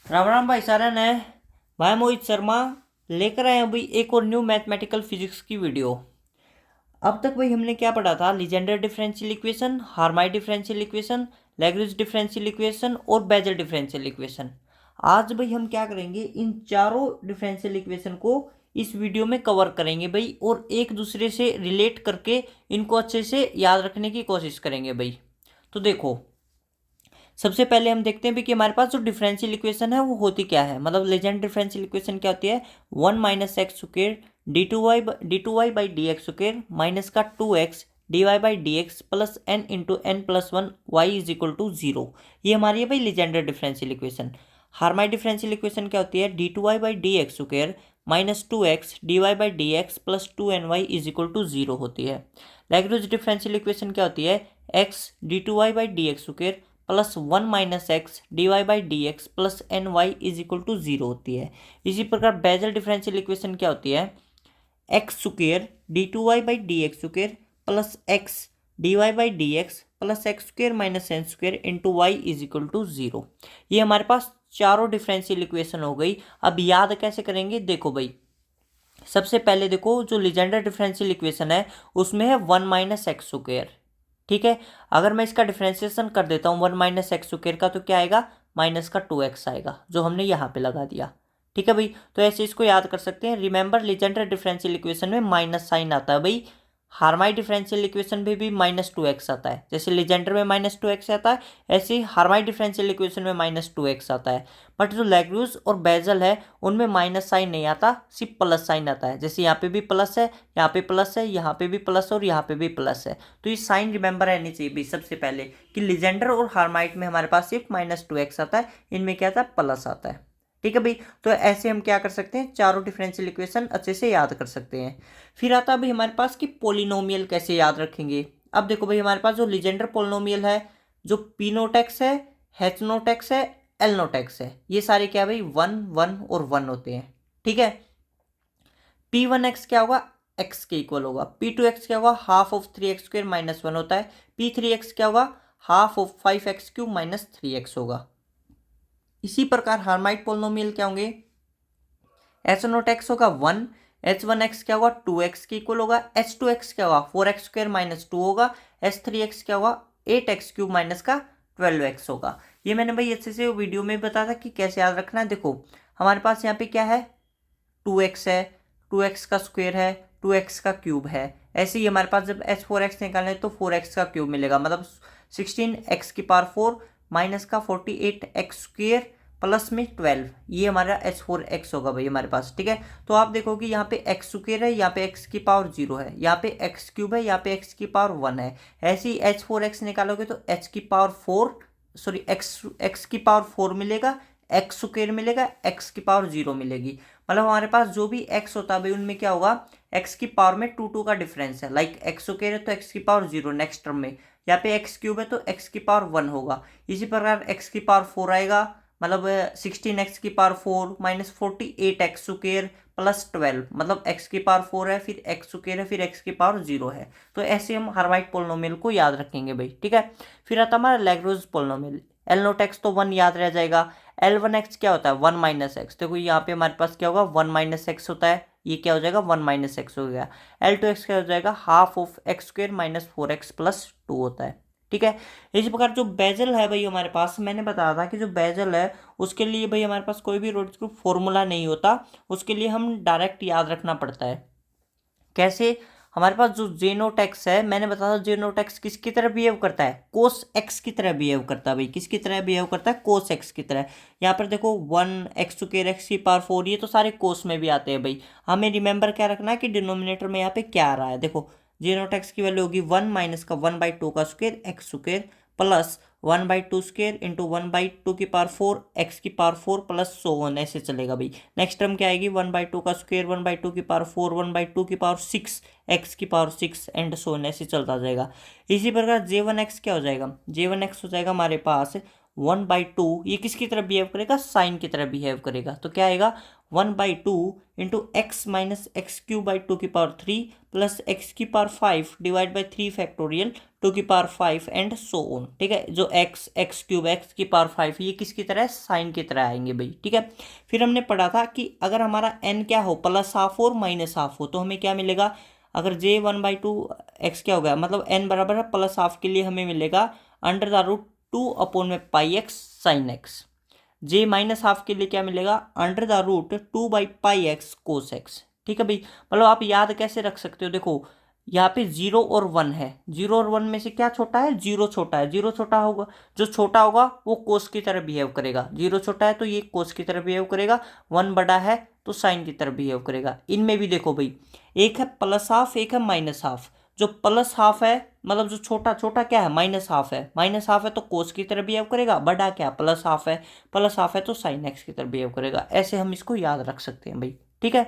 राम राम भाई सारन है। भाई मोहित शर्मा लेकर आए हैं अभी एक और न्यू मैथमेटिकल फिजिक्स की वीडियो। अब तक भाई हमने क्या पढ़ा था? Legendre differential equation, Hermite differential equation, Lagrange differential equation और बेजल डिफरेंशियल इक्वेशन। आज भाई हम क्या करेंगे, इन चारों डिफरेंशियल इक्वेशन को इस वीडियो में कवर करेंगे भाई, और एक दूसरे से रिलेट करके इनको अच्छे से याद रखने की कोशिश करेंगे भाई। तो देखो, सबसे पहले हम देखते हैं भी कि हमारे पास जो डिफरेंशियल इक्वेशन है वो होती क्या है। मतलब लेजेंड डिफरेंशियल इक्वेशन क्या होती है? 1 - x² d two y by d x square minus का 2x dy/dx plus n × n+1 y = 0। ये हमारी है भाई Legendre differential equation. Hermite differential equation क्या होती है? d2y/dx² minus 2x dy/dx plus 2ny = 0 होती है। लैग्रेंज डिफरेंशियल इक्वेशन क्या होती है? x d2y/dx² plus 1 - x dy/dx plus ny = 0 होती है। इसी प्रकार बेजल डिफरेंशियल इक्वेशन क्या होती है? x² d2y/dx² plus x dy/dx plus x² minus n² into y = 0। ये हमारे पास चारों डिफरेंशियल इक्वेशन हो गई। अब याद कैसे करेंगे? देखो भाई, सबसे पहले देखो, जो लीजेंडर डिफरेंशियल इक्वेशन है उसमें है 1 - x²। ठीक है, अगर मैं इसका डिफरेंशिएशन कर देता हूँ 1 - x² का, तो क्या आएगा? माइनस का 2x आएगा, जो हमने यहाँ पे लगा दिया। ठीक है भाई, तो ऐसे इसको याद कर सकते हैं। रिमेंबर, लीजेंडर डिफरेंशियल इक्वेशन में माइनस साइन आता है भाई। हार्माइट डिफरेंशियल इक्वेशन में भी -2x आता है। जैसे लीजेंडर में -2x आता है, ऐसे ही हार्माइट डिफरेंशियल इक्वेशन में -2x आता है। बट जो लैग्रेंज और बेजल है उनमें माइनस साइन नहीं आता, सिर्फ प्लस साइन आता है। जैसे यहाँ पे भी प्लस है, यहाँ पे प्लस है, यहाँ पे भी प्लस और यहाँ पे भी प्लस है। तो ये साइन रिमेंबर रहनी चाहिए भी सबसे पहले, कि लीजेंडर और हार्माइट में हमारे पास सिर्फ -2x आता है, इनमें क्या आता है? प्लस आता है। ठीक है भाई, तो ऐसे हम क्या कर सकते हैं? चारों डिफरेंशियल इक्वेशन अच्छे से याद कर सकते हैं। फिर आता है भाई हमारे पास कि पोलिनोमियल कैसे याद रखेंगे। अब देखो भाई, हमारे पास जो लीजेंडर पोलिनोमियल है, जो पी नोट एक्स है, एच नोट एक्स है, एल नोट एक्स है, ये सारे क्या भाई? 1 1 और 1 होते हैं। ठीक है, P1x क्या होगा? x के इक्वल होगा। P2x क्या होगा? हाफ ऑफ 3x² -1 होता है। P3x क्या होगा? हाफ ऑफ 5x³ -3x होगा। इसी प्रकार हार्माइट पोलिनोमियल क्या होंगे? H0x होगा 1, H1x क्या होगा? 2x के इक्वल होगा, H2x क्या होगा? 4x² -2 होगा, H3x क्या होगा? 8x³ -12x होगा। ये मैंने भाई अच्छे से वीडियो में बताया था कि कैसे याद रखना है। देखो, हमारे पास यहाँ पे क्या है? 2x है, 2x का स्क्वायर है, 2x का क्यूब है। ऐसे ही हमारे पास जब h4x निकालें तो 4x का क्यूब मिलेगा, मतलब 16x⁴ माइनस का 48x² प्लस में 12, ये हमारा h4x होगा भाई हमारे पास। ठीक है, तो आप देखो कि यहाँ पे x² है, यहाँ पे x⁴ है, यहाँ पे x³ है, यहाँ पे x⁴ है। ऐसे ही h4x निकालोगे तो x⁴ मिलेगा, x² मिलेगा, x⁴ मिलेगी। मतलब हमारे पास जो भी x होता है भाई उनमें क्या होगा? x⁴ में 2 का डिफरेंस है। लाइक x² है तो x⁴ नेक्स्ट टर्म में, यहाँ पे x³ है तो x⁴ होगा। इसी प्रकार x⁴ आएगा, मतलब 16x⁴ माइनस 48x² प्लस 12, मतलब x⁴ है, फिर x² है, फिर x⁴ है। तो ऐसे हम हार्माइट पोलिनोमियल को याद रखेंगे भाई। ठीक है, फिर आता हमारा Lagrange polynomial. L naught x तो 1 याद रह जाएगा। L1x क्या होता है? 1 - x। देखो यहाँ पे हमारे पास क्या होगा? 1 - x होता है, ये क्या हो जाएगा? 1 - x हो गया। L2x क्या हो जाएगा? Half of x² -4x plus 2 होता है। ठीक है, इसी प्रकार जो बेजल है भाई हमारे पास, मैंने बताया था कि जो बेजल है उसके लिए भाई हमारे पास कोई भी रोड ग्रुप फॉर्मूला नहीं होता, उसके लिए हम डायरेक्ट याद रखना पड़ता है। कैसे? हमारे पास जो जेनोट एक्स है, मैंने बताया था जेनोट एक्स किसकी तरह बिहेव करता है? कोस एक्स की तरह बिहेव करता है भाई। किसकी तरह बिहेव करता है? कोस एक्स की तरह। यहाँ पर देखो 1 x² ये तो सारे कोस में भी आते हैं भाई। हमें रिमेंबर क्या रखना है कि डिनोमिनेटर में यहाँ पे क्या आ रहा है। देखो, जेनोट एक्स की वैल्यू होगी 1 माइनस का 1/2 का square x² plus 1/2² into 1/2⁴ x⁴ plus so one, ऐसे चलेगा भाई। नेक्स्ट टर्म क्या आएगी? 1/2 का square 1/2⁴ 1/2⁶ x⁴ and so one, ऐसे चलता जाएगा। इसी प्रकार J1x क्या हो जाएगा? J1x हो जाएगा हमारे पास 1/2 ये किसकी तरह बिहेव करेगा, साइन की तरह बिहेव करेगा। तो क्या आएगा 1/2 into x minus x cube by 2 की पावर 3 प्लस एक्स की पावर 5 डिवाइड बाई 3 फैक्टोरियल 2 की पावर 5 एंड सो ऑन। ठीक है, जो एक्स क्यूब एक्स की पावर 5 ये किसकी तरह है, साइन की तरह आएंगे भाई। ठीक है, फिर हमने पढ़ा था कि अगर हमारा एन क्या हो, प्लस हाफ और माइनस हाफ हो, तो हमें क्या मिलेगा, अगर जे 1/2 एक्स क्या हो गया, मतलब एन बराबर है प्लस हाफ के लिए हमें मिलेगा √2/पाई एक्स साइन एक्स। जे माइनस हाफ के लिए क्या मिलेगा, √2/पाई एक्स कोस एक्स। ठीक है भाई, मतलब आप याद कैसे रख सकते हो, देखो यहाँ पे 0 और 1 है, 0 और 1 में से क्या छोटा है, 0 छोटा है। 0 छोटा होगा, जो छोटा होगा वो कोस की तरह बिहेव करेगा। 0 छोटा है तो ये कोस की तरह बिहेव करेगा, 1 बड़ा है तो साइन की तरह बिहेव करेगा। इनमें भी देखो भाई, एक है प्लस हाफ, एक है माइनस हाफ। जो प्लस हाफ है, मतलब जो छोटा छोटा क्या है, माइनस हाफ है। माइनस हाफ है तो कोस की तरह बिहेव करेगा, बड़ा क्या प्लस हाफ है, प्लस हाफ है तो साइन एक्स की तरह बिहेव करेगा। ऐसे हम इसको याद रख सकते हैं भाई। ठीक है,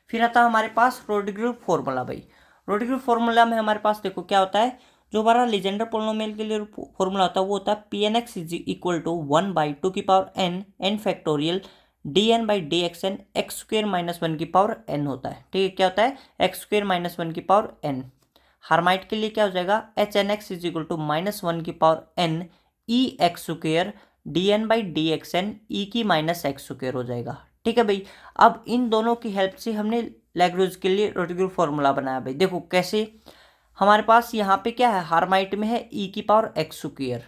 फिर आता है हमारे पास रोडिग्रेव फॉर्मूला भाई। रोडिग्रेव फॉर्मूला में हमारे पास देखो क्या होता है, जो हमारा लीजेंडर पोलिनोमियल के लिए फॉर्मूला होता है वो होता है Pnx is equal to 1/2 n factorial dn/dxn x square minus 1 होता है। ठीक है, क्या होता है, एक्स स्क्वेयर माइनस 1 हार्माइट के लिए क्या हो जाएगा, Hn(x) is equal to -1 e x square dn/dxn e की माइनस एक्स स्क्वेयर हो जाएगा। ठीक है भाई, अब इन दोनों की हेल्प से हमने लैग्रेंज के लिए रोडिग्रेव फॉर्मूला बनाया भाई। देखो कैसे, हमारे पास यहाँ पे क्या है, हार्माइट में है ई की पावर एक्स स्क्वेयर,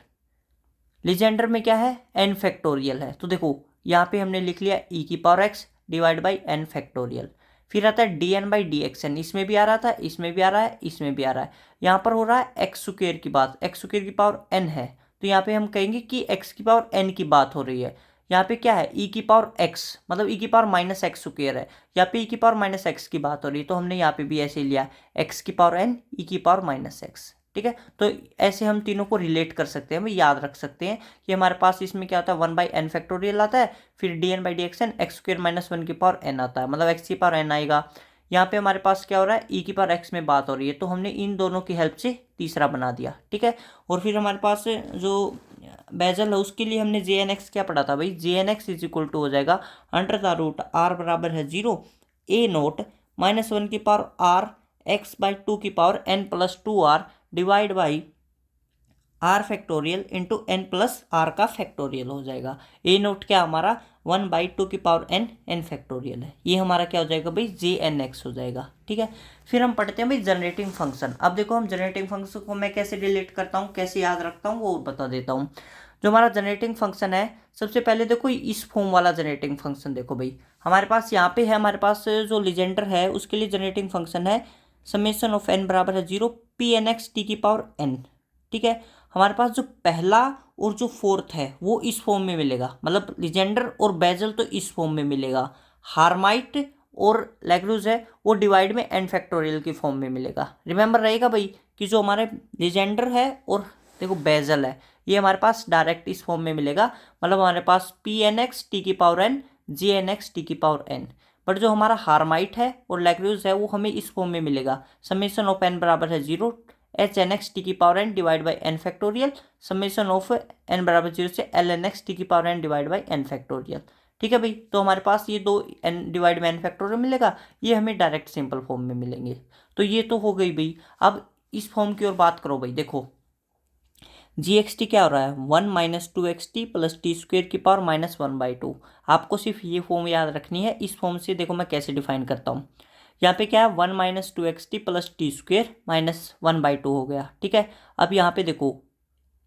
लीजेंडर में क्या है, एन फैक्टोरियल है। तो देखो यहाँ पे हमने लिख लिया ई की power x divide by N factorial. फिर आता है dn/dxn, इसमें भी आ रहा था, इसमें भी आ रहा है, इसमें भी आ रहा है। यहाँ पर हो रहा है एक्स स्क्वेयर की बात, एक्स स्क्वेयर की पावर एन है, तो यहाँ पे हम कहेंगे कि एक्स की पावर एन की बात हो रही है। यहाँ पे क्या है, ई की पावर एक्स, मतलब ई की पावर माइनस एक्स स्क्वेयर है, यहाँ पे ई की पावर माइनस एक्स की बात हो रही है, तो हमने यहाँ पे भी ऐसे लिया एक्स की पावर एन ई की पावर माइनस एक्स। ठीक है, तो ऐसे हम तीनों को रिलेट कर सकते हैं, हम याद रख सकते हैं कि हमारे पास इसमें क्या होता है, 1/n फैक्टोरियल आता है, फिर dn/dxn एक्स स्क्वेयर माइनस 1 आता है, मतलब एक्स की पावर एन आएगा। यहाँ पे हमारे पास क्या हो रहा है, ई की पावर एक्स में बात हो रही है, तो हमने इन दोनों की हेल्प से तीसरा बना दिया। ठीक है, और फिर हमारे पास जो बेजल है उसके लिए हमने jnx क्या पढ़ा था भाई, jnx इज इक्वल टू हो जाएगा √r बराबर है 0 a0 -1 x by 2 n+2r divide by r factorial into n plus r का फैक्टोरियल हो जाएगा। ए नोट क्या हमारा 1/2 n फैक्टोरियल है, ये हमारा क्या हो जाएगा भाई, jnx हो जाएगा। ठीक है, फिर हम पढ़ते हैं भाई जनरेटिंग फंक्शन। अब देखो हम जनरेटिंग फंक्शन को मैं कैसे रिलेट करता हूँ, कैसे याद रखता हूँ, वो बता देता हूँ। जो हमारा जनरेटिंग फंक्शन है, सबसे पहले देखो इस फॉर्म वाला जनरेटिंग फंक्शन देखो भाई, हमारे पास यहाँ पे है, हमारे पास जो लीजेंडर है उसके लिए जनरेटिंग फंक्शन है समेशन ऑफ n बराबर है 0 Pnx t की पावर n। ठीक है, हमारे पास जो पहला और जो फोर्थ है वो इस फॉर्म में मिलेगा, मतलब लीजेंडर और बेजल तो इस फॉर्म में मिलेगा, हार्माइट और लैग्रेंज है वो डिवाइड में एन फैक्टोरियल की फॉर्म में मिलेगा। रिमेंबर रहेगा भाई कि जो हमारे लीजेंडर है और देखो बेजल है ये हमारे पास डायरेक्ट इस फॉर्म में मिलेगा, मतलब हमारे पास Pnx t की पावर n jnx t की पावर n। बट जो हमारा हार्माइट है और लैग्रेंज है वो हमें इस फॉर्म में मिलेगा, समेशन ऑफ n बराबर है 0 HNX t की power n divide by n factorial summation of n बराबर 0 से LNX t की power n divide by n factorial. ठीक है भाई, तो हमारे पास ये दो n divide by n factorial मिलेगा, ये हमें डायरेक्ट सिंपल फॉर्म में मिलेंगे। तो ये तो हो गई भाई। अब इस फॉर्म की ओर बात करो भाई, देखो GXT क्या हो रहा है, 1 - 2xt प्लस टी स्क्वेयर की पावर -1/2। आपको सिर्फ ये फॉर्म याद रखनी है। इस फॉर्म से देखो मैं कैसे डिफाइन करता हूँ, यहाँ पे क्या है 1 - 2xt प्लस टी स्क्वेयर -1/2 हो गया। ठीक है, अब यहाँ पे देखो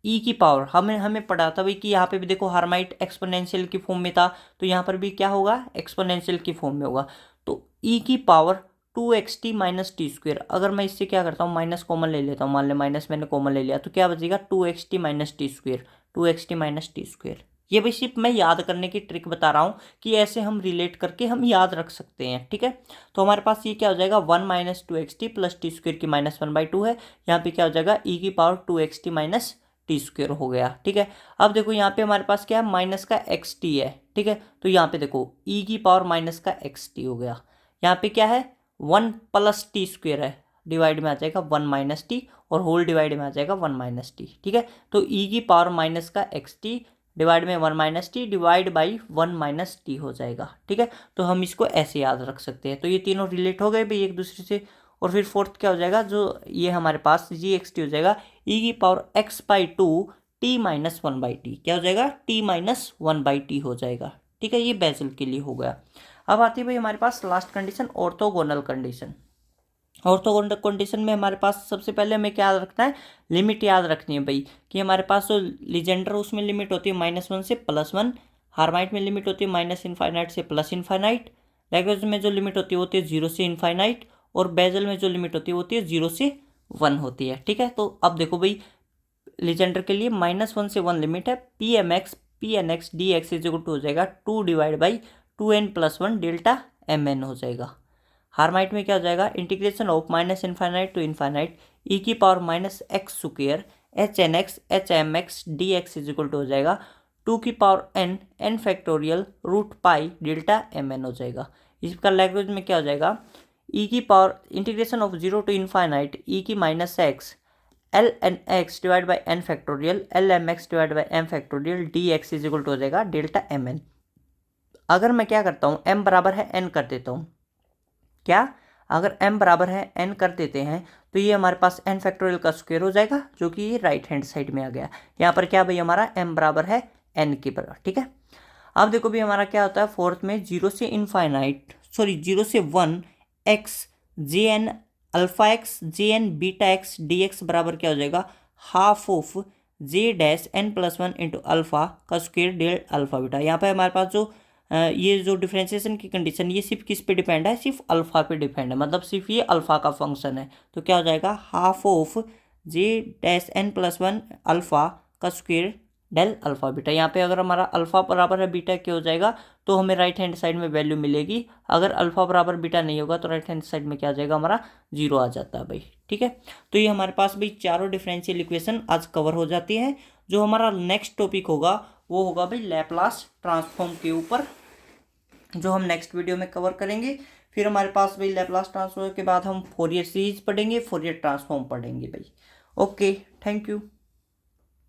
ई की पावर हमें पढ़ा था भाई कि यहाँ पे भी देखो हार्माइट एक्सपोनेंशियल की फॉर्म में था, तो यहाँ पर भी क्या होगा, एक्सपोनेंशियल की फॉर्म में होगा। तो ई की power 2xt minus T square, अगर मैं इससे क्या करता हूँ माइनस कॉमन ले लेता हूँ, मान ले माइनस मैंने कॉमन ले लिया, तो क्या बचेगा 2xt minus T square, 2xt minus T square. ये भी सिर्फ मैं याद करने की ट्रिक बता रहा हूँ कि ऐसे हम रिलेट करके हम याद रख सकते हैं। ठीक है, तो हमारे पास ये क्या हो जाएगा 1 - 2xt प्लस टी स्क्वेयर की -1/2 है, यहाँ पे क्या हो जाएगा ई की power 2xt minus T square हो गया। ठीक है, अब देखो यहाँ पे हमारे पास क्या है माइनस का एक्स टी है। ठीक है, तो यहाँ पे देखो ई की पावर माइनस का एक्स टी हो गया, यहाँ पे क्या है 1 प्लस टी स्क्वेयर है, डिवाइड में आ जाएगा 1 माइनस टी और होल डिवाइड में आ जाएगा 1 माइनस टी। ठीक है, तो ई की पावर माइनस का एक्स टी डिवाइड में 1 minus T divide by 1 minus T हो जाएगा। ठीक है, तो हम इसको ऐसे याद रख सकते हैं। तो ये तीनों रिलेट हो गए भाई एक दूसरे से। और फिर फोर्थ क्या हो जाएगा, जो ये हमारे पास जी एक्स टी हो जाएगा ई की power x by two T minus 1 by T. क्या हो जाएगा, टी माइनस 1 बाई टी हो जाएगा। ठीक है, ये बेसल के लिए हो गया। अब आती है भाई हमारे पास last condition, orthogonal condition. Orthogonal condition में हमारे पास सबसे पहले हमें क्या याद रखना है, लिमिट याद रखनी है भाई, कि हमारे पास जो लीजेंडर उसमें लिमिट होती है -1 से +1, हार्माइट में लिमिट होती है -इनफाइनाइट से +इनफाइनाइट, लैग्रेंज में जो लिमिट होती है वो होती है 0 से इनफाइनाइट, और बेजल में जो लिमिट होती है वो होती है 0 से 1 होती है। ठीक है, तो अब देखो भाई लीजेंडर के लिए -1 से 1 लिमिट है, P M X P N X D X is equal to हो जाएगा 2 divide by 2n+1 delta M N हो जाएगा। हार्माइट में क्या हो जाएगा, integration of -infinite to infinite e की power -x square H N X H M X D X is equal to हो जाएगा 2 की power n factorial root pi delta M N हो जाएगा। इसका लैग्रेंज में क्या हो जाएगा, ई की power integration of 0 to infinite e की -x L N X divide by N factorial L M X divide by M factorial D X is equal to हो जाएगा डेल्टा एम एन। अगर मैं क्या करता हूँ, m बराबर है n कर देता हूँ, क्या, अगर m बराबर है n कर देते हैं तो ये हमारे पास n फैक्टोरियल का स्क्वायर हो जाएगा, जो कि ये राइट हैंड साइड में आ गया। यहाँ पर क्या भाई हमारा m बराबर है n के बराबर। ठीक है, अब देखो भाई हमारा क्या होता है फोर्थ में, 0 से 1 x J n alpha x J n beta x D x बराबर क्या हो जाएगा, half of J dash n+1 into alpha का स्क्वायर डेल अल्फा बीटा। यहाँ पे हमारे पास जो ये जो डिफ्रेंशिएशन की कंडीशन ये सिर्फ किस पे डिपेंड है, सिर्फ अल्फा पे डिपेंड है, मतलब सिर्फ ये अल्फा का फंक्शन है। तो क्या हो जाएगा, half of J dash n+1 alpha का स्क्वायर डेल अल्फा बीटा। यहाँ पे अगर हमारा अल्फा बराबर है बीटा क्या हो जाएगा, तो हमें राइट हैंड साइड में वैल्यू मिलेगी। अगर अल्फा बराबर बीटा नहीं होगा तो राइट हैंड साइड में क्या आ जाएगा, हमारा 0 आ जाता है भाई। ठीक है, तो ये हमारे पास भाई चारों डिफरेंशियल इक्वेशन आज कवर हो जाती है। जो हमारा नेक्स्ट टॉपिक होगा वो होगा भाई लैपलास ट्रांसफॉर्म के ऊपर, जो हम नेक्स्ट वीडियो में कवर करेंगे। फिर हमारे पास भाई लैपलास ट्रांसफॉर्म के बाद हम फोरियर सीरीज पढ़ेंगे, फोरियर ट्रांसफॉर्म पढ़ेंगे भाई। Okay, thank you.